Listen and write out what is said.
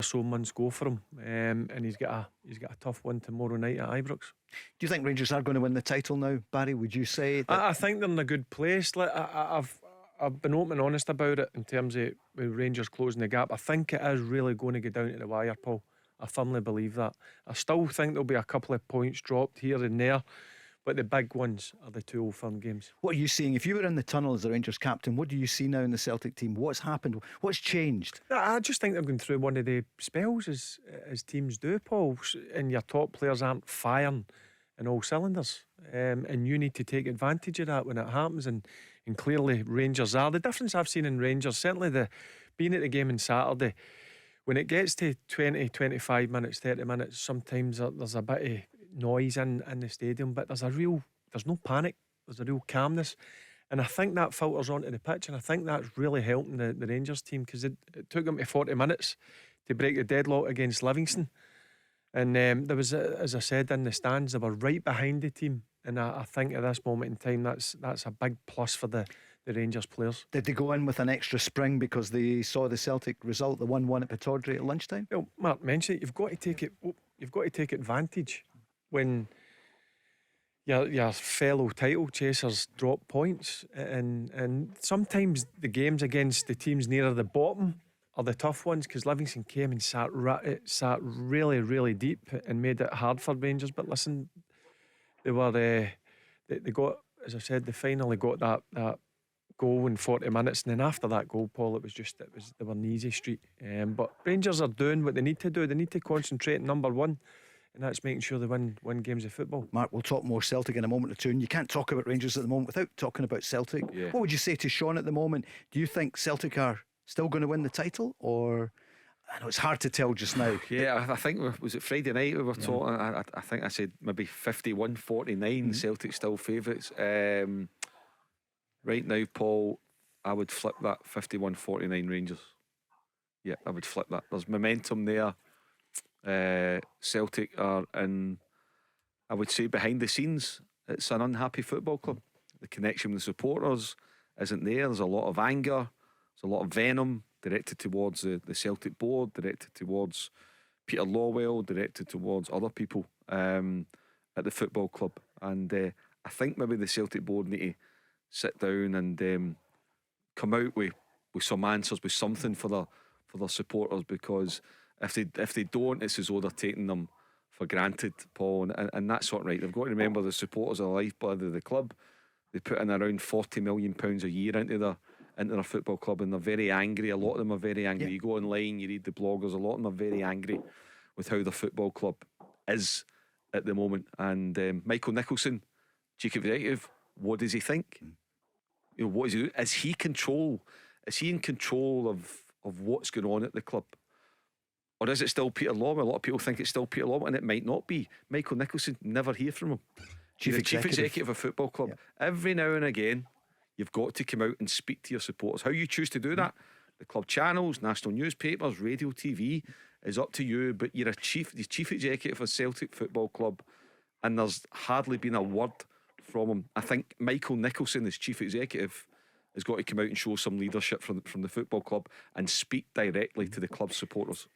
so months go for him, and he's got a tough one tomorrow night at Ibrox. Do you think Rangers are going to win the title now, Barry? Would you say that? I think they're in a good place. I've been open and honest about it in terms of with Rangers closing the gap. I think it is really going to go down to the wire, Paul. I firmly believe that. I still think there'll be a couple of points dropped here and there, but the big ones are the 2 Old Firm games. What are you seeing? If you were in the tunnel as the Rangers captain, what do you see now in the Celtic team? What's happened? What's changed? I just think they're going through one of the spells as teams do, Paul, and your top players aren't firing in all cylinders, and you need to take advantage of that when it happens, and clearly Rangers are. The difference I've seen in Rangers, certainly being at the game on Saturday, when it gets to 20, 25 minutes, 30 minutes, sometimes there's a bit of noise in the stadium, but there's no panic, there's a real calmness, and I think that filters onto the pitch, and I think that's really helping the Rangers team, because it took them to 40 minutes to break the deadlock against Livingston. And there was, as I said, in the stands, they were right behind the team, and I think at this moment in time that's a big plus for the Rangers players. Did they go in with an extra spring because they saw the Celtic result, the 1-1 at Pittodrie at lunchtime? Well, Mark mentioned it. You've got to take advantage when your fellow title chasers drop points, and sometimes the games against the teams nearer the bottom are the tough ones, because Livingston came and sat really, really deep and made it hard for Rangers. But listen, they got, as I said, they finally got that goal in 40 minutes, and then after that goal, Paul, they were an easy street. But Rangers are doing what they need to do. They need to concentrate on number one, and that's making sure they win games of football. Mark, we'll talk more Celtic in a moment or two, and you can't talk about Rangers at the moment without talking about Celtic. Yeah. What would you say to Sean at the moment? Do you think Celtic are still going to win the title, or I know it's hard to tell just now? Yeah, I think was it Friday night we were talking. I think I said maybe 51-49 Celtic still favourites. Right now, Paul, I would flip that 51-49 Rangers. Yeah, I would flip that. There's momentum there. Celtic are in, I would say, behind the scenes, it's an unhappy football club. The connection with the supporters isn't there. There's a lot of anger, there's a lot of venom directed towards the Celtic board, directed towards Peter Lawwell, directed towards other people at the football club. And I think maybe the Celtic board need to sit down and come out with some answers, with something for their supporters, because if they don't, it's as though they're taking them for granted, Paul, and that's not right. They've got to remember the supporters are the lifeblood of the club. They put in around £40 million a year into their football club, and they're very angry. A lot of them are very angry. Yeah. You go online, you read the bloggers, a lot of them are very angry with how the football club is at the moment. And Michael Nicholson, chief executive, what does he think? You know, what is he doing? Is he in control of what's going on at the club? Or is it still Peter Lawwell? A lot of people think it's still Peter Lawwell, and it might not be. Michael Nicholson, never hear from him. Chief executive of a football club. Yeah. Every now and again, you've got to come out and speak to your supporters. How you choose to do that, the club channels, national newspapers, radio, TV, is up to you. But you're the chief executive of Celtic Football Club, and there's hardly been a word from him. I think Michael Nicholson, as chief executive, has got to come out and show some leadership from the football club and speak directly to the club supporters.